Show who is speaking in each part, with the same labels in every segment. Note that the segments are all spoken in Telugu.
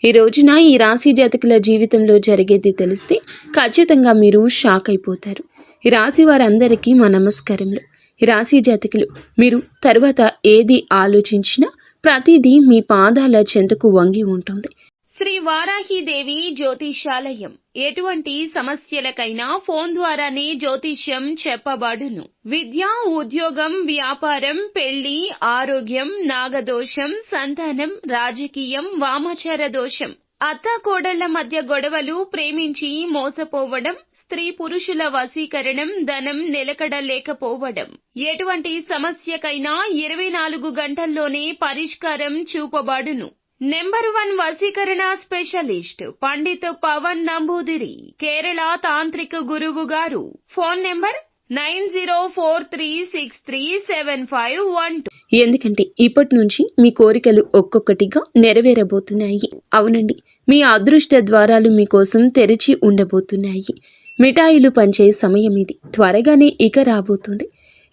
Speaker 1: ఈ రోజున ఈ రాశి జాతకుల జీవితంలో జరిగేది తెలిస్తే ఖచ్చితంగా మీరు షాక్ అయిపోతారు. ఈ రాశి వారందరికీ మా నమస్కారములు. ఈ రాశి జాతకులు మీరు తర్వాత ఏది ఆలోచించినా ప్రతిదీ మీ పాదాల చెంతకు వంగి ఉంటుంది. శ్రీ వారాహిదేవి జ్యోతిషాలయం. ఎటువంటి సమస్యలకైనా ఫోన్ ద్వారానే జ్యోతిష్యం చెప్పబడును. విద్య, ఉద్యోగం, వ్యాపారం, పెళ్లి, ఆరోగ్యం, నాగదోషం, సంతానం, రాజకీయం, వామాచార దోషం, అత్తాకోడళ్ల మధ్య గొడవలు, ప్రేమించి మోసపోవడం, స్త్రీ పురుషుల వశీకరణం, ధనం నిలకడ లేకపోవడం, ఎటువంటి సమస్యకైనా 24 గంటల్లోనే పరిష్కారం చూపబడును. నెంబర్ 1 వశీకరణ స్పెషలిస్ట్ పండిత్ పవన్ నంబూదిరి, కేరళ తాంత్రిక గురువు గారు. Phone number 9043637512. ఎందుకంటే ఇప్పటి నుంచి మీ కోరికలు ఒక్కొక్కటిగా నెరవేరబోతున్నాయి. అవునండి, మీ అదృష్ట ద్వారాలు మీకోసం తెరిచి ఉండబోతున్నాయి. మిఠాయిలు పంచే సమయం ఇది త్వరగానే ఇక రాబోతుంది.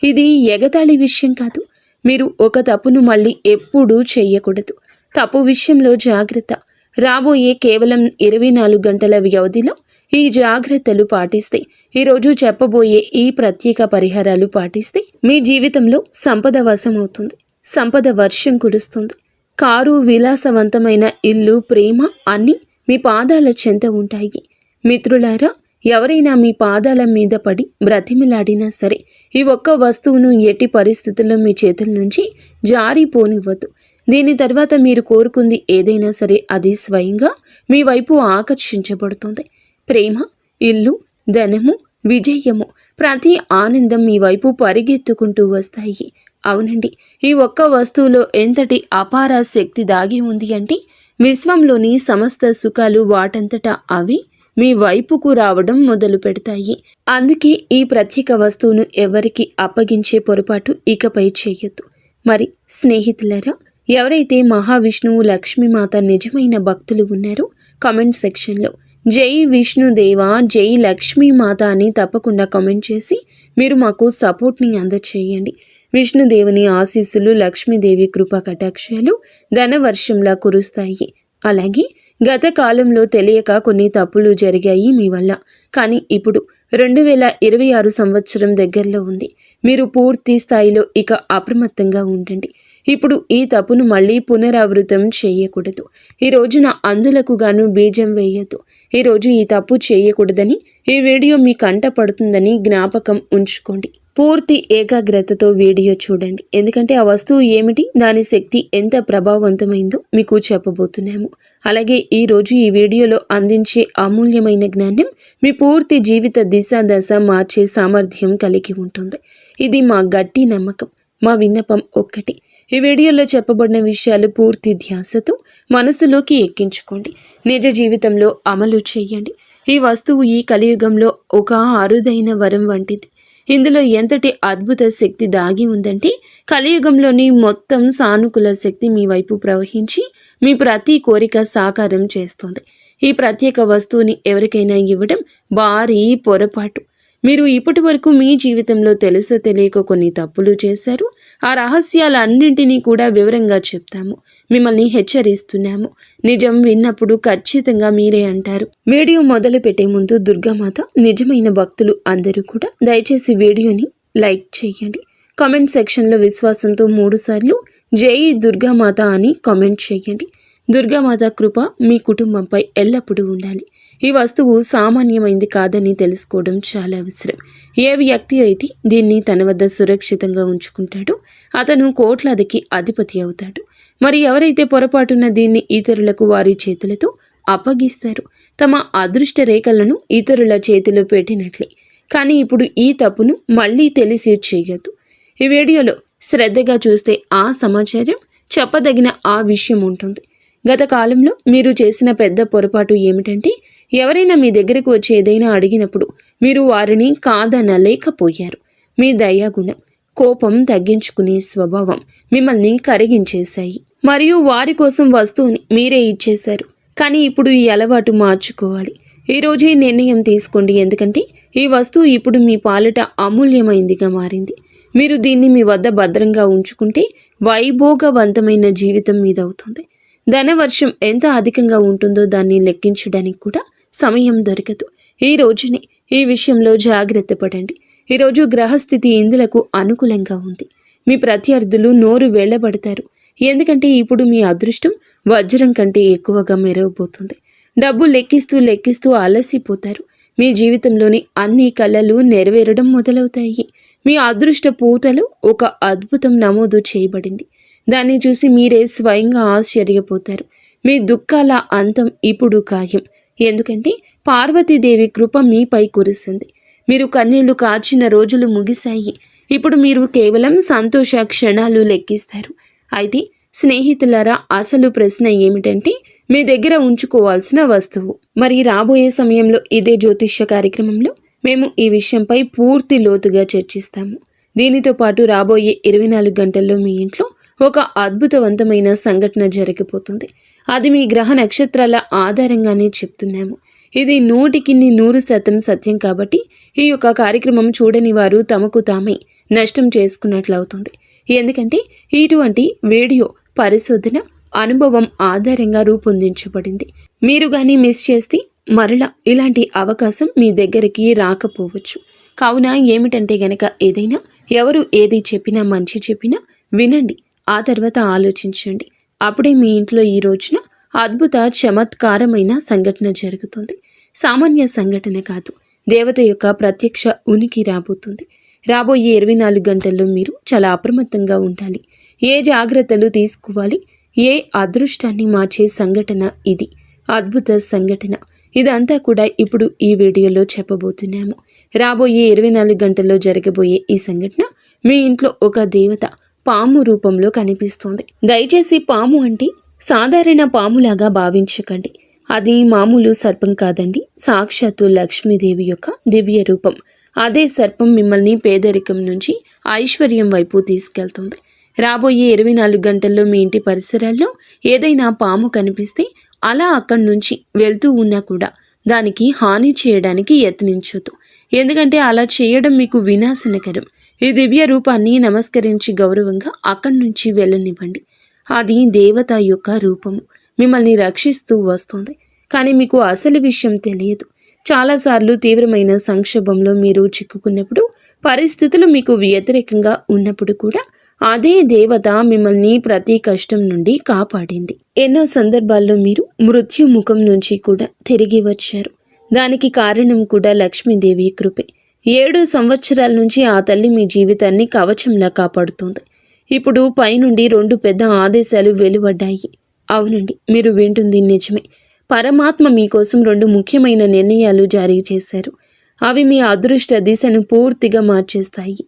Speaker 1: ఇది ఎగతాళి విషయం కాదు. మీరు ఒక తప్పును మళ్ళీ ఎప్పుడూ చెయ్యకూడదు. తప్పు విషయంలో జాగ్రత్త. రాబోయే కేవలం 24 గంటల వ్యవధిలో ఈ జాగ్రత్తలు పాటిస్తే, ఈరోజు చెప్పబోయే ఈ ప్రత్యేక పరిహారాలు పాటిస్తే మీ జీవితంలో సంపద వశమవుతుంది. సంపద వర్షం కురుస్తుంది. కారు, విలాసవంతమైన ఇల్లు, ప్రేమ అన్నీ మీ పాదాల చెంత ఉంటాయి. మిత్రులారా, ఎవరైనా మీ పాదాల మీద పడి బ్రతిమిలాడినా సరే ఈ ఒక్క వస్తువును ఎట్టి పరిస్థితుల్లో మీ చేతుల నుంచి జారిపోనివ్వద్దు. దీని తర్వాత మీరు కోరుకుంది ఏదైనా సరే అది స్వయంగా మీ వైపు ఆకర్షించబడుతుంది. ప్రేమ, ఇల్లు, ధనము, విజయము, ప్రతి ఆనందం మీ వైపు పరిగెత్తుకుంటూ వస్తాయి. అవునండి, ఈ ఒక్క వస్తువులో ఎంతటి అపార శక్తి దాగి ఉంది అంటే విశ్వంలోని సమస్త సుఖాలు వాటంతటా అవి మీ వైపుకు రావడం మొదలు పెడతాయి. అందుకే ఈ ప్రత్యేక వస్తువును ఎవరికి అప్పగించే పొరపాటు ఇకపై చేయొద్దు. మరి స్నేహితులారా, ఎవరైతే మహావిష్ణువు, లక్ష్మీమాత నిజమైన భక్తులు ఉన్నారో కామెంట్ సెక్షన్లో జై విష్ణుదేవ, జై లక్ష్మీమాత అని తప్పకుండా కామెంట్ చేసి మీరు మాకు సపోర్ట్ని అందచేయండి. విష్ణుదేవుని ఆశీస్సులు, లక్ష్మీదేవి కృపా కటాక్షాలు ధనవర్షంలా కురుస్తాయి. అలాగే గత కాలంలో తెలియక కొన్ని తప్పులు జరిగాయి మీ వల్ల. కానీ ఇప్పుడు 2026 సంవత్సరం దగ్గరలో ఉంది. మీరు పూర్తి స్థాయిలో ఇక అప్రమత్తంగా ఉండండి. ఇప్పుడు ఈ తప్పును మళ్ళీ పునరావృతం చేయకూడదు. ఈ రోజున అందులకు గాను బీజం వేయద్దు. ఈరోజు ఈ తప్పు చేయకూడదని ఈ వీడియో మీ కంట పడుతుందని జ్ఞాపకం ఉంచుకోండి. పూర్తి ఏకాగ్రతతో వీడియో చూడండి. ఎందుకంటే ఆ వస్తువు ఏమిటి, దాని శక్తి ఎంత ప్రభావవంతమైందో మీకు చెప్పబోతున్నాము. అలాగే ఈరోజు ఈ వీడియోలో అందించే అమూల్యమైన జ్ఞానం మీ పూర్తి జీవిత దిశ దశ మార్చే సామర్థ్యం కలిగి ఉంటుంది. ఇది మా గట్టి నమ్మకం. మా విన్నపం ఒక్కటి, ఈ వీడియోలో చెప్పబడిన విషయాలు పూర్తి ధ్యాసతో మనసులోకి ఎక్కించుకోండి. నిజ జీవితంలో అమలు చేయండి. ఈ వస్తువు ఈ కలియుగంలో ఒక అరుదైన వరం వంటిది. ఇందులో ఎంతటి అద్భుత శక్తి దాగి ఉందంటే కలియుగంలోని మొత్తం సానుకూల శక్తి మీ వైపు ప్రవహించి మీ ప్రతి కోరిక సాకారం చేస్తుంది. ఈ ప్రత్యేక వస్తువుని ఎవరికైనా ఇవ్వడం భారీ పొరపాటు. మీరు ఇప్పటి వరకు మీ జీవితంలో తెలుసో తెలియక కొన్ని తప్పులు చేశారు. ఆ రహస్యాలన్నింటినీ కూడా వివరంగా చెప్తాము. మిమ్మల్ని హెచ్చరిస్తున్నాము. నిజం విన్నప్పుడు ఖచ్చితంగా మీరే అంటారు. వీడియో మొదలు పెట్టే ముందు దుర్గామాత నిజమైన భక్తులు అందరూ కూడా దయచేసి వీడియోని లైక్ చేయండి. కామెంట్ సెక్షన్లో విశ్వాసంతో 3 సార్లు జై దుర్గామాత అని కామెంట్ చేయండి. దుర్గామాత కృప మీ కుటుంబంపై ఎల్లప్పుడూ ఉండాలి. ఈ వస్తువు సామాన్యమైంది కాదని తెలుసుకోవడం చాలా అవసరం. ఏ వ్యక్తి అయితే దీన్ని తన వద్ద సురక్షితంగా ఉంచుకుంటాడో అతను కోట్లాదికి అధిపతి అవుతాడు. మరి ఎవరైతే పొరపాటున దీన్ని ఇతరులకు వారి చేతులతో అప్పగిస్తారో తమ అదృష్ట రేఖలను ఇతరుల చేతిలో పెట్టినట్లే. కానీ ఇప్పుడు ఈ తప్పును మళ్ళీ తెలిసి చేయొద్దు. ఈ వీడియోలో శ్రద్ధగా చూస్తే ఆ సమాచారం చెప్పదగిన ఆ విషయం ఉంటుంది. గత కాలంలో మీరు చేసిన పెద్ద పొరపాటు ఏమిటంటే ఎవరైనా మీ దగ్గరకు వచ్చి ఏదైనా అడిగినప్పుడు మీరు వారిని కాదనలేకపోయారు. మీ దయాగుణం, కోపం తగ్గించుకునే స్వభావం మిమ్మల్ని కరిగించేశాయి. మరియు వారి కోసం వస్తువుని మీరే ఇచ్చేశారు. కానీ ఇప్పుడు ఈ అలవాటు మార్చుకోవాలి. ఈరోజే నిర్ణయం తీసుకోండి. ఎందుకంటే ఈ వస్తువు ఇప్పుడు మీ పాలిట అమూల్యమైందిగా మారింది. మీరు దీన్ని మీ వద్ద భద్రంగా ఉంచుకుంటే వైభోగవంతమైన జీవితం మీదవుతుంది. ధనవర్షం ఎంత అధికంగా ఉంటుందో దాన్ని లెక్కించడానికి కూడా సమయం దొరకదు. ఈ రోజునే ఈ విషయంలో జాగ్రత్త పడండి. ఈరోజు గ్రహస్థితి ఇందులకు అనుకూలంగా ఉంది. మీ ప్రత్యర్థులు నోరు వెళ్ళబడతారు. ఎందుకంటే ఇప్పుడు మీ అదృష్టం వజ్రం కంటే ఎక్కువగా మెరవబోతుంది. డబ్బు లెక్కిస్తూ లెక్కిస్తూ అలసిపోతారు. మీ జీవితంలోని అన్ని కళలు నెరవేరడం మొదలవుతాయి. మీ అదృష్ట పూటలో ఒక అద్భుతం నమోదు చేయబడింది. దాన్ని చూసి మీరే స్వయంగా ఆశ్చర్యపోతారు. మీ దుఃఖాల అంతం ఇప్పుడు ఖాయం. ఎందుకంటే పార్వతీదేవి కృప మీపై కురిసింది. మీరు కన్నీళ్లు కార్చిన రోజులు ముగిశాయి. ఇప్పుడు మీరు కేవలం సంతోష క్షణాలు లెక్కిస్తారు. అయితే స్నేహితులారా, అసలు ప్రశ్న ఏమిటంటే మీ దగ్గర ఉంచుకోవాల్సిన వస్తువు. మరి రాబోయే సమయంలో ఇదే జ్యోతిష్య కార్యక్రమంలో మేము ఈ విషయంపై పూర్తి లోతుగా చర్చిస్తాము. దీనితో పాటు రాబోయే 24 గంటల్లో మీ ఇంట్లో ఒక అద్భుతవంతమైన సంఘటన జరగబోతుంది. అది మీ గ్రహ నక్షత్రాల ఆధారంగానే చెప్తున్నాము. ఇది 100% సత్యం కాబట్టి ఈ యొక్క కార్యక్రమం చూడని వారు తమకు తామే నష్టం చేసుకున్నట్లవుతుంది. ఎందుకంటే ఇటువంటి వీడియో పరిశోధన అనుభవం ఆధారంగా రూపొందించబడింది. మీరు కానీ మిస్ చేస్తే మరలా ఇలాంటి అవకాశం మీ దగ్గరికి రాకపోవచ్చు. కావున ఏమిటంటే గనక ఏదైనా ఎవరు ఏది చెప్పినా మంచి చెప్పినా వినండి. ఆ తర్వాత ఆలోచించండి. అప్పుడే మీ ఇంట్లో ఈ రోజున అద్భుత చమత్కారమైన సంఘటన జరుగుతుంది. సామాన్య సంఘటన కాదు, దేవత యొక్క ప్రత్యక్ష ఉనికి రాబోతుంది. రాబోయే 24 గంటల్లో మీరు చాలా అప్రమత్తంగా ఉండాలి. ఏ జాగ్రత్తలు తీసుకోవాలి, ఏ అదృష్టాన్ని మార్చే సంఘటన ఇది, అద్భుత సంఘటన. ఇదంతా కూడా ఇప్పుడు ఈ వీడియోలో చెప్పబోతున్నాము. రాబోయే 24 గంటల్లో జరగబోయే ఈ సంఘటన మీ ఇంట్లో ఒక దేవత పాము రూపంలో కనిపిస్తోంది. దయచేసి పాము అంటే సాధారణ పాములాగా భావించకండి. అది మామూలు సర్పం కాదండి, సాక్షాత్తు లక్ష్మీదేవి యొక్క దివ్య రూపం. అదే సర్పం మిమ్మల్ని పేదరికం నుంచి ఐశ్వర్యం వైపు తీసుకెళ్తుంది. రాబోయే 24 గంటల్లో మీ ఇంటి పరిసరాల్లో ఏదైనా పాము కనిపిస్తే అలా అక్కడి నుంచి వెళ్తూ ఉన్నా కూడా దానికి హాని చేయడానికి యత్నించొద్దు. ఎందుకంటే అలా చేయడం మీకు వినాశనకరం. ఈ దివ్య రూపాన్ని నమస్కరించి గౌరవంగా అక్కడి నుంచి వెళ్ళనివ్వండి. అది దేవత యొక్క రూపము, మిమ్మల్ని రక్షిస్తూ వస్తుంది. కానీ మీకు అసలు విషయం తెలియదు. చాలాసార్లు తీవ్రమైన సంక్షోభంలో మీరు చిక్కుకున్నప్పుడు, పరిస్థితులు మీకు వ్యతిరేకంగా ఉన్నప్పుడు కూడా అదే దేవత మిమ్మల్ని ప్రతి కష్టం నుండి కాపాడింది. ఎన్నో సందర్భాల్లో మీరు మృత్యు ముఖం నుంచి కూడా తిరిగి వచ్చారు. దానికి కారణం కూడా లక్ష్మీదేవి కృపే. 7 సంవత్సరాల నుంచి ఆ తల్లి మీ జీవితాన్ని కవచంలా కాపాడుతుంది. ఇప్పుడు పైనుండి 2 పెద్ద ఆదేశాలు వెలువడ్డాయి. అవునండి, మీరు వింటుంది నిజమే. పరమాత్మ మీకోసం 2 ముఖ్యమైన నిర్ణయాలు జారీ చేశారు. అవి మీ అదృష్ట దిశను పూర్తిగా మార్చేస్తాయి.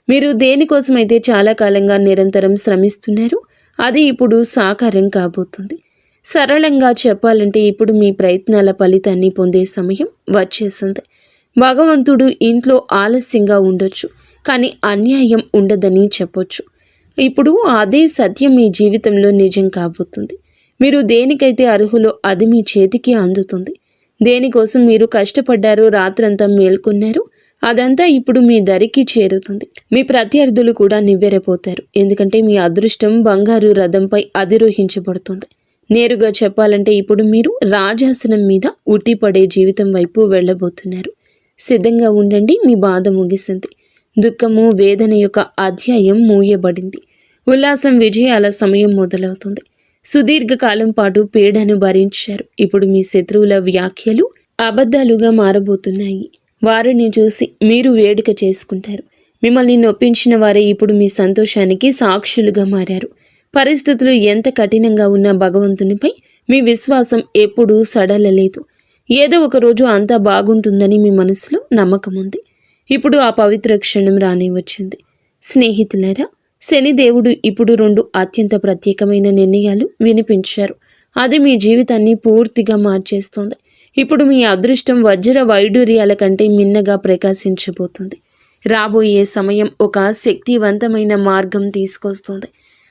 Speaker 1: మీరు దేనికోసమైతే చాలా కాలంగా నిరంతరం శ్రమిస్తున్నారు, అది ఇప్పుడు సాకారం కాబోతుంది. సరళంగా చెప్పాలంటే ఇప్పుడు మీ ప్రయత్నాల ఫలితాన్ని పొందే సమయం వచ్చేసింది. భగవంతుడు ఇంట్లో ఆలస్యంగా ఉండొచ్చు, కానీ అన్యాయం ఉండదని చెప్పొచ్చు. ఇప్పుడు అదే సత్యం మీ జీవితంలో నిజం కాబోతుంది. మీరు దేనికైతే అర్హులో అది మీ చేతికి అందుతుంది. దేనికోసం మీరు కష్టపడ్డారో, రాత్రంతా మేల్కొన్నారు, అదంతా ఇప్పుడు మీ దరికి చేరుతుంది. మీ ప్రత్యర్థులు కూడా నివ్వెరపోతారు. ఎందుకంటే మీ అదృష్టం బంగారు రథంపై అధిరోహించబడుతుంది. నేరుగా చెప్పాలంటే ఇప్పుడు మీరు రాజాసనం మీద ఉట్టిపడే జీవితం వైపు వెళ్ళబోతున్నారు. సిద్ధంగా ఉండండి, మీ బాధ ముగిసింది. దుఃఖము, వేదన యొక్క అధ్యాయం మూయబడింది. ఉల్లాసం, విజయాల సమయం మొదలవుతుంది. సుదీర్ఘకాలం పాటు పీడను భరించారు. ఇప్పుడు మీ శత్రువుల వ్యాఖ్యలు అబద్ధాలుగా మారబోతున్నాయి. వారిని చూసి మీరు వేడుక చేసుకుంటారు. మిమ్మల్ని నొప్పించిన వారే ఇప్పుడు మీ సంతోషానికి సాక్షులుగా మారారు. పరిస్థితులు ఎంత కఠినంగా ఉన్నా భగవంతునిపై మీ విశ్వాసం ఎప్పుడూ సడలలేదు. ఏదో ఒక రోజు అంతా బాగుంటుందని మీ మనసులో నమ్మకం ఉంది. ఇప్పుడు ఆ పవిత్ర క్షణం రాని వచ్చింది. స్నేహితులారా, శనిదేవుడు ఇప్పుడు 2 అత్యంత ప్రత్యేకమైన నిర్ణయాలు వినిపించారు. అది మీ జీవితాన్ని పూర్తిగా మార్చేస్తుంది. ఇప్పుడు మీ అదృష్టం వజ్ర వైడూర్యాల కంటే మిన్నగా ప్రకాశించబోతుంది. రాబోయే సమయం ఒక శక్తివంతమైన మార్గం తీసుకొస్తుంది.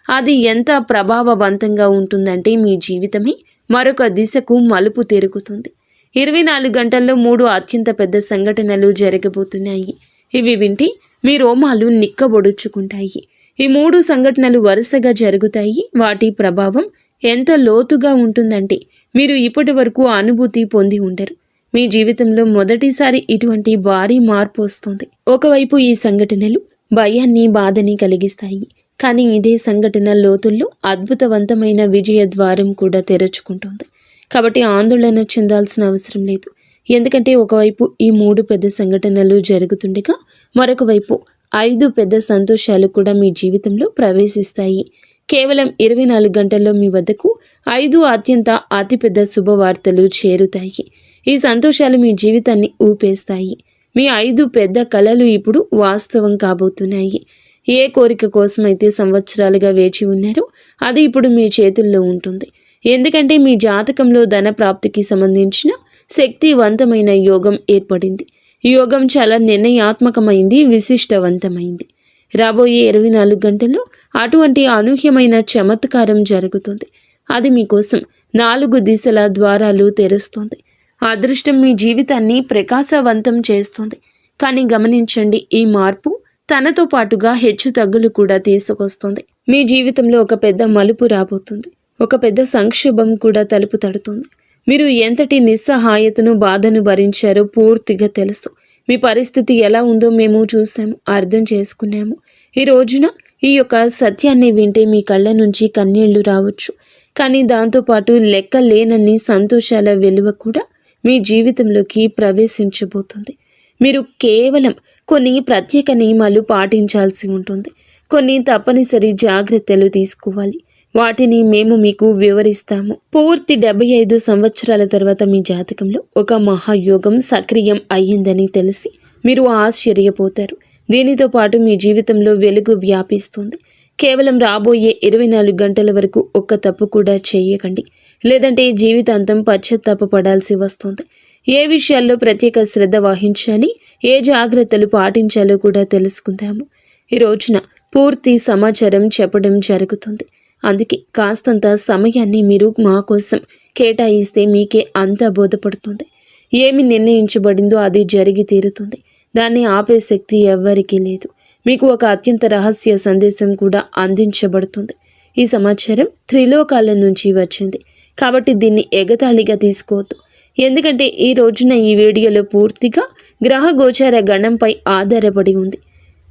Speaker 1: అది ఎంత ప్రభావవంతంగా ఉంటుందంటే మీ జీవితమే మరొక దిశకు మలుపు తిరుగుతుంది. 24 గంటల్లో 3 అత్యంత పెద్ద సంఘటనలు జరగబోతున్నాయి. ఇవి వింటే మీ రోమాలు నిక్కబొడుచుకుంటాయి. ఈ 3 సంఘటనలు వరుసగా జరుగుతాయి. వాటి ప్రభావం ఎంత లోతుగా ఉంటుందంటే మీరు ఇప్పటి వరకు అనుభూతి పొంది ఉండరు. మీ జీవితంలో మొదటిసారి ఇటువంటి భారీ మార్పు వస్తుంది. ఒకవైపు ఈ సంఘటనలు భయాన్ని, బాధని కలిగిస్తాయి. కానీ ఇదే సంఘటన లోతుల్లో అద్భుతవంతమైన విజయ ద్వారం కూడా తెరుచుకుంటుంది. కాబట్టి ఆందోళన చెందాల్సిన అవసరం లేదు. ఎందుకంటే ఒకవైపు ఈ 3 పెద్ద సంఘటనలు జరుగుతుండగా మరొక వైపు 5 పెద్ద సంతోషాలు కూడా మీ జీవితంలో ప్రవేశిస్తాయి. కేవలం 24 గంటల్లో మీ వద్దకు 5 అత్యంత అతిపెద్ద శుభవార్తలు చేరుతాయి. ఈ సంతోషాలు మీ జీవితాన్ని ఊపేస్తాయి. మీ 5 పెద్ద కలలు ఇప్పుడు వాస్తవం కాబోతున్నాయి. ఏ కోరిక కోసమైతే సంవత్సరాలుగా వేచి ఉన్నారో అది ఇప్పుడు మీ చేతుల్లో ఉంటుంది. ఎందుకంటే మీ జాతకంలో ధన ప్రాప్తికి సంబంధించిన శక్తివంతమైన యోగం ఏర్పడింది. ఈ యోగం చాలా నిర్ణయాత్మకమైంది, విశిష్టవంతమైంది. రాబోయే 24 గంటల్లో అటువంటి అనూహ్యమైన చమత్కారం జరుగుతుంది. అది మీకోసం 4 దిశల ద్వారాలు తెరుస్తుంది. అదృష్టం మీ జీవితాన్ని ప్రకాశవంతం చేస్తుంది. కానీ గమనించండి, ఈ మార్పు తనతో పాటుగా హెచ్చు తగ్గులు కూడా తీసుకొస్తుంది. మీ జీవితంలో ఒక పెద్ద మలుపు రాబోతుంది. ఒక పెద్ద సంక్షోభం కూడా తలుపు తడుతుంది. మీరు ఎంతటి నిస్సహాయతను, బాధను భరించారో పూర్తిగా తెలుసు. మీ పరిస్థితి ఎలా ఉందో మేము చూసాము, అర్థం చేసుకున్నాము. ఈ రోజున ఈ యొక్క సత్యాన్ని వింటే మీ కళ్ళ నుంచి కన్నీళ్లు రావచ్చు. కానీ దాంతోపాటు లెక్క లేనన్ని సంతోషాల వెలువ కూడా మీ జీవితంలోకి ప్రవేశించబోతుంది. మీరు కేవలం కొన్ని ప్రత్యేక నియమాలు పాటించాల్సి ఉంటుంది. కొన్ని తప్పనిసరి జాగ్రత్తలు తీసుకోవాలి. వాటిని మేము మీకు వివరిస్తాము. పూర్తి 75 సంవత్సరాల తర్వాత మీ జాతకంలో ఒక మహాయోగం సక్రియం అయ్యిందని తెలిసి మీరు ఆశ్చర్యపోతారు. దీనితో పాటు మీ జీవితంలో వెలుగు వ్యాపిస్తుంది. కేవలం రాబోయే 24 గంటల వరకు ఒక్క తప్పు కూడా చేయకండి. లేదంటే జీవితాంతం పశ్చాత్తాపపడాల్సి వస్తుంది. ఏ విషయాల్లో ప్రత్యేక శ్రద్ధ వహించాలి, ఏ జాగ్రత్తలు పాటించాలో కూడా తెలుసుకుందాము. ఈ రోజున పూర్తి సమాచారం చెప్పడం జరుగుతుంది. అందుకే కాస్తంత సమయాన్ని మీరు మా కోసం కేటాయిస్తే మీకే అంతా బోధపడుతుంది. ఏమి నిర్ణయించబడిందో అది జరిగి తీరుతుంది. దాన్ని ఆపే శక్తి ఎవ్వరికీ లేదు. మీకు ఒక అత్యంత రహస్య సందేశం కూడా అందించబడుతుంది. ఈ సమాచారం త్రిలోకాల నుంచి వచ్చింది. కాబట్టి దీన్ని ఎగతాళిగా తీసుకోవద్దు. ఎందుకంటే ఈ రోజున ఈ వీడియోలో పూర్తిగా గ్రహ గోచార గణంపై ఆధారపడి ఉంది.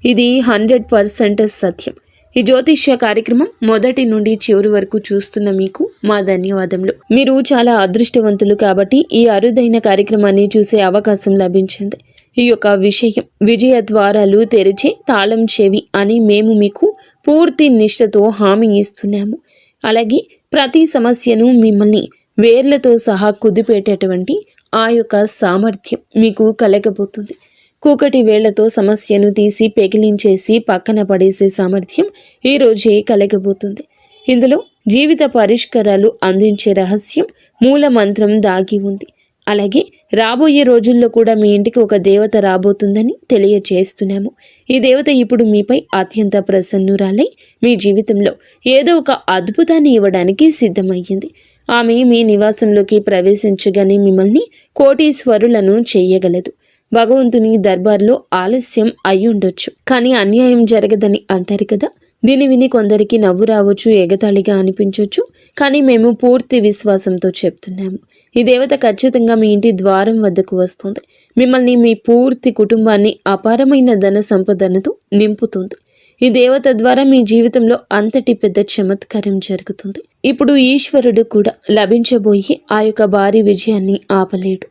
Speaker 1: ఇది 100% సత్యం. ఈ జ్యోతిష్య కార్యక్రమం మొదటి నుండి చివరి వరకు చూస్తున్న మీకు మా ధన్యవాదములు. మీరు చాలా అదృష్టవంతులు కాబట్టి ఈ అరుదైన కార్యక్రమాన్ని చూసే అవకాశం లభించింది. ఈ యొక్క విషయం విజయ ద్వారాలు తెరిచే తాళం చెవి అని మేము మీకు పూర్తి నిష్ఠతో హామీ ఇస్తున్నాము. అలాగే ప్రతి సమస్యను మిమ్మల్ని వేర్లతో సహా కుదిపేటటువంటి ఆ యొక్క సామర్థ్యం మీకు కలగబోతుంది. కూకటి వేళ్లతో సమస్యను తీసి పెకిలించేసి పక్కన పడేసే సామర్థ్యం ఈ రోజే కలగబోతుంది. ఇందులో జీవిత పరిష్కారాలు అందించే రహస్యం మూల మంత్రం దాగి ఉంది. అలాగే రాబోయే రోజుల్లో కూడా మీ ఇంటికి ఒక దేవత రాబోతుందని తెలియజేస్తున్నాము. ఈ దేవత ఇప్పుడు మీపై అత్యంత ప్రసన్నురాలై మీ జీవితంలో ఏదో ఒక అద్భుతాన్ని ఇవ్వడానికి సిద్ధమయ్యింది. ఆమె మీ నివాసంలోకి ప్రవేశించగానే మిమ్మల్ని కోటీశ్వరులను చేయగలదు. భగవంతుని దర్బార్లో ఆలస్యం అయి ఉండొచ్చు, కానీ అన్యాయం జరగదని అంటారు కదా. దీని విని కొందరికి నవ్వు రావచ్చు, ఎగతాళిగా అనిపించవచ్చు. కానీ మేము పూర్తి విశ్వాసంతో చెప్తున్నాము, ఈ దేవత ఖచ్చితంగా మీ ఇంటి ద్వారం వద్దకు వస్తుంది. మిమ్మల్ని, మీ పూర్తి కుటుంబాన్ని అపారమైన ధన సంపదనతో నింపుతుంది. ఈ దేవత ద్వారా మీ జీవితంలో అంతటి పెద్ద చమత్కారం జరుగుతుంది. ఇప్పుడు ఈశ్వరుడు కూడా లభించబోయే ఆ యొక్క భారీ విజయాన్ని ఆపలేడు.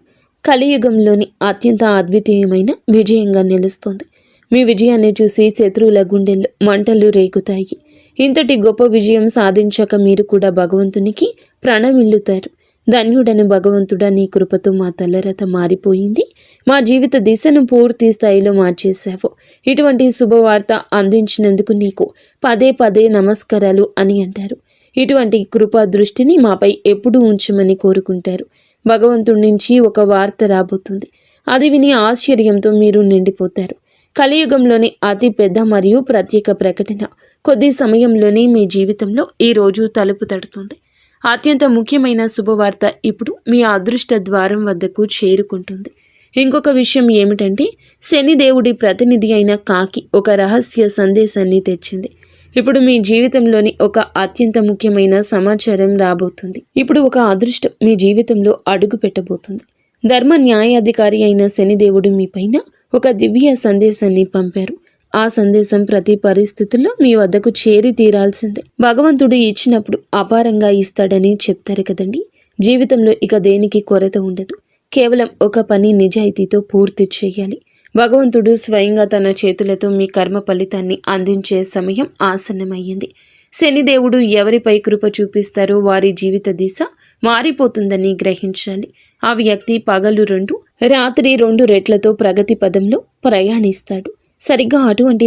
Speaker 1: కలియుగంలోని అత్యంత అద్వితీయమైన విజయంగా నిలుస్తుంది. మీ విజయాన్ని చూసి శత్రువుల గుండెల్లో మంటలు రేగుతాయి. ఇంతటి గొప్ప విజయం సాధించాక మీరు కూడా భగవంతునికి ప్రణమిల్లుతారు. ధన్యుడని భగవంతుడా, నీ కృపతో మా తలరత మారిపోయింది. మా జీవిత దిశను పూర్తి స్థాయిలో మార్చేశావు. ఇటువంటి శుభవార్త అందించినందుకు నీకు పదే పదే నమస్కారాలు అని అంటారు. ఇటువంటి కృపా దృష్టిని మాపై ఎప్పుడూ ఉంచమని కోరుకుంటారు. భగవంతుడి నుంచి ఒక వార్త రాబోతుంది. అది విని ఆశ్చర్యంతో మీరు నిండిపోతారు. కలియుగంలోని అతి పెద్ద మరియు ప్రత్యేక ప్రకటన కొద్ది సమయంలోనే మీ జీవితంలో ఈ రోజు తలుపు తడుతుంది. అత్యంత ముఖ్యమైన శుభవార్త ఇప్పుడు మీ అదృష్ట ద్వారం వద్దకు చేరుకుంటుంది. ఇంకొక విషయం ఏమిటంటే, శనిదేవుడి ప్రతినిధి అయిన కాకి ఒక రహస్య సందేశాన్ని తెచ్చింది. ఇప్పుడు మీ జీవితంలోని ఒక అత్యంత ముఖ్యమైన సమాచారం రాబోతుంది. ఇప్పుడు ఒక అదృష్టం మీ జీవితంలో అడుగు పెట్టబోతుంది. ధర్మ న్యాయాధికారి అయిన శనిదేవుడు మీ పైన ఒక దివ్య సందేశాన్ని పంపారు. ఆ సందేశం ప్రతి పరిస్థితుల్లో మీ వద్దకు చేరి తీరాల్సిందే. భగవంతుడు ఇచ్చినప్పుడు అపారంగా ఇస్తాడని చెప్తారు కదండి. జీవితంలో ఇక దేనికి కొరత ఉండదు. కేవలం ఒక పని నిజాయితీతో పూర్తి చేయాలి. భగవంతుడు స్వయంగా తన చేతులతో మీ కర్మ ఫలితాన్ని అందించే సమయం ఆసన్నమయ్యింది. శనిదేవుడు ఎవరిపై కృప చూపిస్తారో వారి జీవిత దిశ మారిపోతుందని గ్రహించాలి. ఆ వ్యక్తి పగలు 2, రాత్రి 2 రెట్లతో ప్రగతి పదంలో ప్రయాణిస్తాడు. సరిగ్గా అటువంటి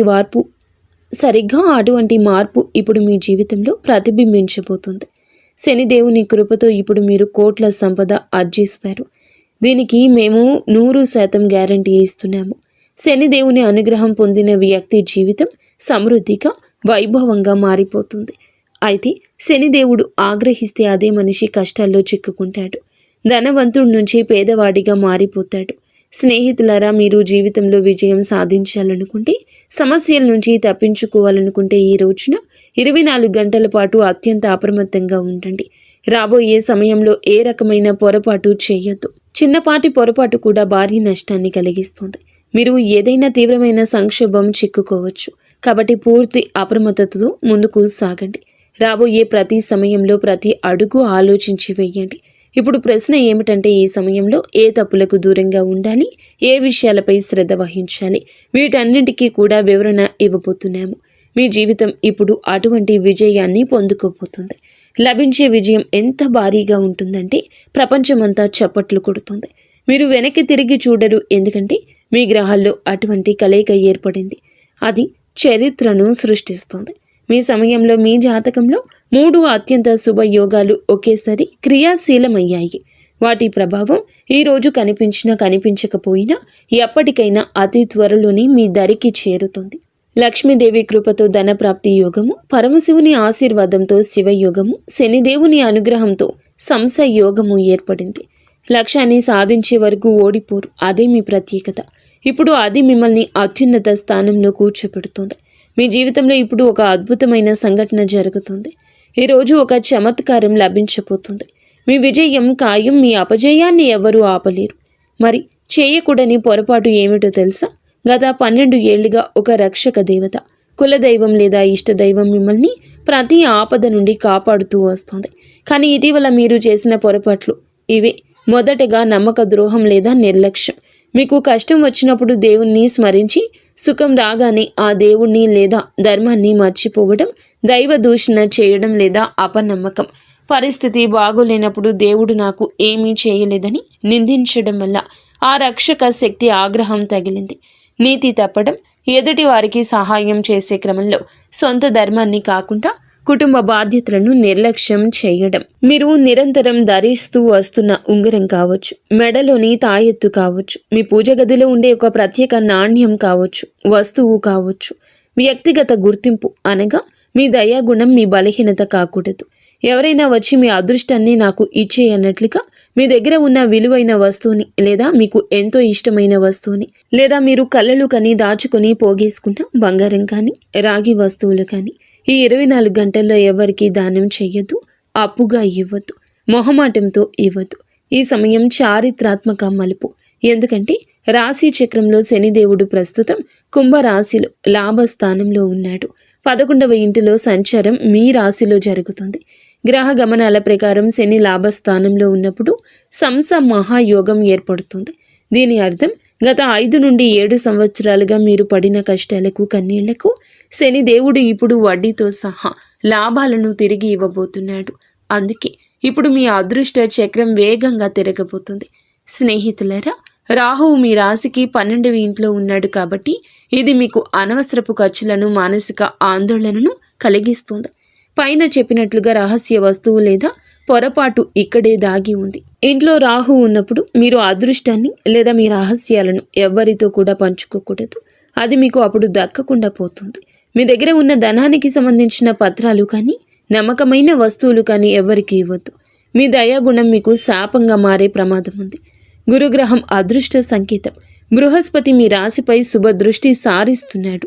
Speaker 1: మార్పు ఇప్పుడు మీ జీవితంలో ప్రతిబింబించబోతుంది. శనిదేవుని కృపతో ఇప్పుడు మీరు కోట్ల సంపద ఆర్జిస్తారు. దీనికి మేము 100% గ్యారంటీ ఇస్తున్నాము. శనిదేవుని అనుగ్రహం పొందిన వ్యక్తి జీవితం సమృద్ధిగా, వైభవంగా మారిపోతుంది. అయితే శనిదేవుడు ఆగ్రహిస్తే అదే మనిషి కష్టాల్లో చిక్కుకుంటాడు. ధనవంతుడి నుంచి పేదవాడిగా మారిపోతాడు. స్నేహితులారా, మీరు జీవితంలో విజయం సాధించాలనుకుంటే, సమస్యల నుంచి తప్పించుకోవాలనుకుంటే ఈ రోజున 24 గంటల పాటు అత్యంత అప్రమత్తంగా ఉండండి. రాబోయే సమయంలో ఏ రకమైన పొరపాటు చేయొద్దు. చిన్నపాటి పొరపాటు కూడా భారీ నష్టాన్ని కలిగిస్తుంది. మీరు ఏదైనా తీవ్రమైన సంక్షోభం చిక్కుకోవచ్చు. కాబట్టి పూర్తి అప్రమత్తతతో ముందుకు సాగండి. రాబోయే ప్రతి సమయంలో ప్రతి అడుగు ఆలోచించి వేయండి. ఇప్పుడు ప్రశ్న ఏమిటంటే, ఈ సమయంలో ఏ తప్పులకు దూరంగా ఉండాలి, ఏ విషయాలపై శ్రద్ధ వహించాలి, వీటన్నింటికీ కూడా వివరణ ఇవ్వబోతున్నాము. మీ జీవితం ఇప్పుడు అటువంటి విజయాన్ని పొందుకోబోతుంది. లభించే విజయం ఎంత భారీగా ఉంటుందంటే ప్రపంచమంతా చప్పట్లు కొడుతుంది. మీరు వెనక్కి తిరిగి చూడరు. ఎందుకంటే మీ గ్రహాల్లో అటువంటి కలయిక ఏర్పడింది. అది చరిత్రను సృష్టిస్తుంది. మీ సమయంలో మీ జాతకంలో 3 అత్యంత శుభయోగాలు ఒకేసారి క్రియాశీలమయ్యాయి. వాటి ప్రభావం ఈరోజు కనిపించినా కనిపించకపోయినా ఎప్పటికైనా అతి త్వరలోనే మీ దరికి చేరుతుంది. లక్ష్మీదేవి కృపతో ధనప్రాప్తి యోగము, పరమశివుని ఆశీర్వాదంతో శివయోగము, శనిదేవుని అనుగ్రహంతో సంశయోగము ఏర్పడింది. లక్ష్యాన్ని సాధించే వరకు ఓడిపోరు. అదే మీ ప్రత్యేకత. ఇప్పుడు అది మిమ్మల్ని అత్యున్నత స్థానంలో కూర్చోబెడుతుంది. మీ జీవితంలో ఇప్పుడు ఒక అద్భుతమైన సంఘటన జరుగుతుంది. ఈరోజు ఒక చమత్కారం లభించబోతుంది. మీ విజయం ఖాయం. మీ అపజయాన్ని ఎవరూ ఆపలేరు. మరి చేయకూడని పొరపాటు ఏమిటో తెలుసా? గత 12 ఏళ్లుగా ఒక రక్షక దేవత, కులదైవం లేదా ఇష్టదైవం మిమ్మల్ని ప్రతి ఆపద నుండి కాపాడుతూ వస్తుంది. కానీ ఇటీవల మీరు చేసిన పొరపాట్లు ఇవే. మొదటగా నమ్మక ద్రోహం లేదా నిర్లక్ష్యం. మీకు కష్టం వచ్చినప్పుడు దేవుణ్ణి స్మరించి సుఖం రాగానే ఆ దేవుణ్ణి లేదా ధర్మాన్ని మర్చిపోవడం, దైవ దూషణ చేయడం లేదా అపనమ్మకం. పరిస్థితి బాగోలేనప్పుడు దేవుడు నాకు ఏమీ చేయలేదని నిందించడం వల్ల ఆ రక్షక శక్తి ఆగ్రహం తగిలింది. నీతి తప్పడం, ఎదుటి వారికి సహాయం చేసే క్రమంలో సొంత ధర్మాన్ని కాకుండా కుటుంబ బాధ్యతలను నిర్లక్ష్యం చేయడం. మీరు నిరంతరం ధరిస్తూ వస్తున్న ఉంగరం కావచ్చు, మెడలోని తాయెత్తు కావచ్చు, మీ పూజ గదిలో ఉండే ఒక ప్రత్యేక నాణ్యం కావచ్చు, వస్తువు కావచ్చు. వ్యక్తిగత గుర్తింపు అనగా మీ దయాగుణం మీ బలహీనత కాకూడదు. ఎవరైనా వచ్చి మీ అదృష్టాన్ని నాకు ఇచ్చేయన్నట్లుగా మీ దగ్గర ఉన్న విలువైన వస్తువుని లేదా మీకు ఎంతో ఇష్టమైన వస్తువుని లేదా మీరు కళ్ళలు కని దాచుకొని పోగేసుకున్న బంగారం కానీ రాగి వస్తువులు కానీ ఈ 24 గంటల్లో ఎవరికీ దానం చెయ్యొద్దు. అప్పుగా ఇవ్వద్దు. మొహమాటంతో ఇవ్వద్దు. ఈ సమయం చారిత్రాత్మక మలుపు. ఎందుకంటే రాశి చక్రంలో శనిదేవుడు ప్రస్తుతం కుంభరాశిలో లాభస్థానంలో ఉన్నాడు. 11వ ఇంటిలో సంచారం మీ రాశిలో జరుగుతుంది. గ్రహ గమనాల ప్రకారం శని లాభస్థానంలో ఉన్నప్పుడు సంస మహాయోగం ఏర్పడుతుంది. దీని అర్థం గత 5 నుండి 7 సంవత్సరాలుగా మీరు పడిన కష్టాలకు, కన్నీళ్లకు శనిదేవుడు ఇప్పుడు వడ్డీతో సహా లాభాలను తిరిగి ఇవ్వబోతున్నాడు. అందుకే ఇప్పుడు మీ అదృష్ట చక్రం వేగంగా తిరగబోతుంది. స్నేహితులారా, రాహువు మీ రాశికి 12వ ఇంట్లో ఉన్నాడు కాబట్టి ఇది మీకు అనవసరపు ఖర్చులను, మానసిక ఆందోళనను కలిగిస్తుంది. పైన చెప్పినట్లుగా రహస్య వస్తువు లేదా పొరపాటు ఇక్కడే దాగి ఉంది. ఇంట్లో రాహు ఉన్నప్పుడు మీరు అదృష్టాన్ని లేదా మీ రహస్యాలను ఎవ్వరితో కూడా పంచుకోకూడదు. అది మీకు అప్పుడు దక్కకుండా పోతుంది. మీ దగ్గర ఉన్న ధనానికి సంబంధించిన పత్రాలు కానీ, నమ్మకమైన వస్తువులు కానీ ఎవరికి ఇవ్వద్దు. మీ దయాగుణం మీకు శాపంగా మారే ప్రమాదం ఉంది. గురుగ్రహం అదృష్ట సంకేతం. బృహస్పతి మీ రాశిపై శుభ దృష్టి సారిస్తున్నాడు.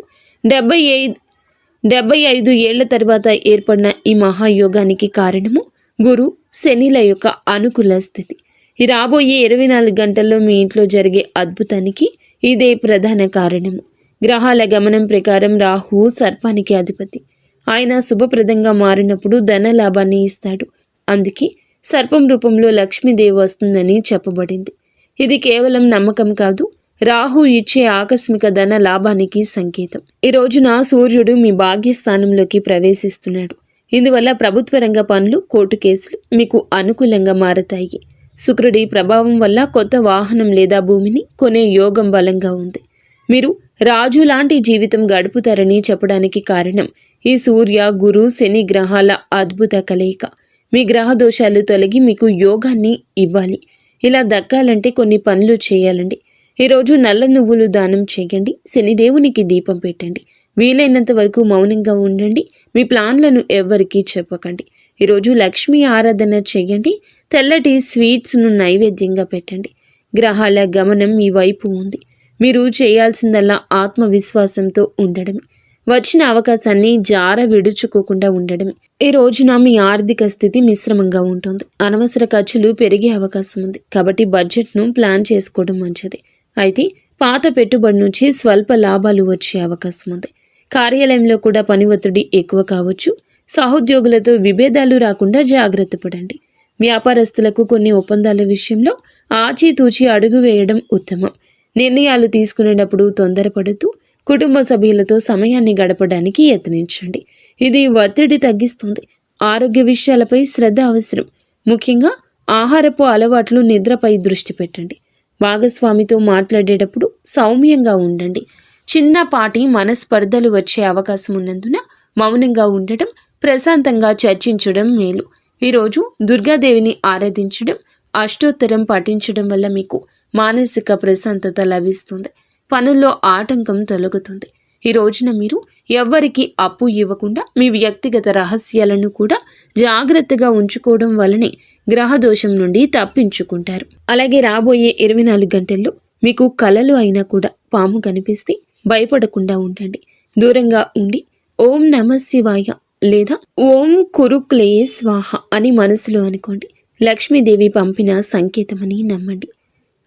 Speaker 1: 75 ఏళ్ల తర్వాత ఏర్పడిన ఈ మహాయోగానికి కారణము గురు శనిల యొక్క అనుకూల స్థితి. ఈ రాబోయే 24 గంటల్లో మీ ఇంట్లో జరిగే అద్భుతానికి ఇదే ప్రధాన కారణము. గ్రహాల గమనం ప్రకారం రాహు సర్పానికి అధిపతి. ఆయన శుభప్రదంగా మారినప్పుడు ధన లాభాన్ని ఇస్తాడు. అందుకే సర్పం రూపంలో లక్ష్మీదేవి వస్తుందని చెప్పబడింది. ఇది కేవలం నమ్మకం కాదు, రాహు ఇచ్చే ఆకస్మిక ధన లాభానికి సంకేతం. ఈ రోజున సూర్యుడు మీ భాగ్యస్థానంలోకి ప్రవేశిస్తున్నాడు. ఇందువల్ల ప్రభుత్వ రంగ పనులు, కోర్టు కేసులు మీకు అనుకూలంగా మారతాయి. శుక్రుడి ప్రభావం వల్ల కొత్త వాహనం లేదా భూమిని కొనే యోగం బలంగా ఉంది. మీరు రాజు లాంటి జీవితం గడుపుతారని చెప్పడానికి కారణం ఈ సూర్య, గురు, శని గ్రహాల అద్భుత కలయిక. మీ గ్రహ దోషాలు తొలగి మీకు యోగాన్ని ఇవ్వాలి. ఇలా దక్కాలంటే కొన్ని పనులు చేయాలండి. ఈరోజు నల్ల నువ్వులు దానం చేయండి. శనిదేవునికి దీపం పెట్టండి. వీలైనంత వరకు మౌనంగా ఉండండి. మీ ప్లాన్లను ఎవ్వరికీ చెప్పకండి. ఈరోజు లక్ష్మీ ఆరాధన చేయండి. తెల్లటి స్వీట్స్ను నైవేద్యంగా పెట్టండి. గ్రహాల గమనం మీ వైపు ఉంది. మీరు చేయాల్సిందల్లా ఆత్మవిశ్వాసంతో ఉండడమే. వచ్చిన అవకాశాన్ని జార విడుచుకోకుండా ఉండడమే. ఈ రోజున మీ ఆర్థిక స్థితి మిశ్రమంగా ఉంటుంది. అనవసర ఖర్చులు పెరిగే అవకాశం ఉంది. కాబట్టి బడ్జెట్ను ప్లాన్ చేసుకోవడం మంచిది. అయితే పాత పెట్టుబడి నుంచి స్వల్ప లాభాలు వచ్చే అవకాశం ఉంది. కార్యాలయంలో కూడా పని ఒత్తిడి ఎక్కువ కావచ్చు. సహోద్యోగులతో విభేదాలు రాకుండా జాగ్రత్త పడండి. వ్యాపారస్తులకు కొన్ని ఒప్పందాల విషయంలో ఆచితూచి అడుగు వేయడం ఉత్తమం. నిర్ణయాలు తీసుకునేటప్పుడు తొందరపడుతూ కుటుంబ సభ్యులతో సమయాన్ని గడపడానికి యత్నించండి. ఇది ఒత్తిడి తగ్గిస్తుంది. ఆరోగ్య విషయాలపై శ్రద్ధ అవసరం. ముఖ్యంగా ఆహారపు అలవాట్లు, నిద్రపై దృష్టి పెట్టండి. భాగస్వామితో మాట్లాడేటప్పుడు సౌమ్యంగా ఉండండి. చిన్నపాటి మనస్పర్ధలు వచ్చే అవకాశం ఉన్నందున మౌనంగా ఉండటం, ప్రశాంతంగా చర్చించడం మేలు. ఈరోజు దుర్గాదేవిని ఆరాధించడం, అష్టోత్తరం పఠించడం వల్ల మీకు మానసిక ప్రశాంతత లభిస్తుంది. పనుల్లో ఆటంకం తొలగుతుంది. ఈ రోజున మీరు ఎవ్వరికీ అప్పు ఇవ్వకుండా మీ వ్యక్తిగత రహస్యాలను కూడా జాగ్రత్తగా ఉంచుకోవడం వల్లనే గ్రహదోషం నుండి తప్పించుకుంటారు. అలాగే రాబోయే 24 గంటల్లో మీకు కలలు అయినా కూడా పాము కనిపిస్తే భయపడకుండా ఉండండి. దూరంగా ఉండి ఓం నమ శివాయ లేదా ఓం కురుక్లే స్వాహ అని మనసులో అనుకోండి. లక్ష్మీదేవి పంపిన సంకేతమని నమ్మండి.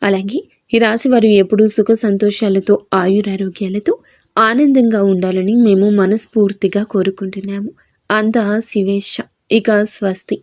Speaker 1: అలాగే ఈ రాశివారు ఎప్పుడూ సుఖ సంతోషాలతో, ఆయురారోగ్యాలతో ఆనందంగా ఉండాలని మేము మనస్ఫూర్తిగా కోరుకుంటున్నాము. అంతా శివేశ. ఇక స్వస్తి.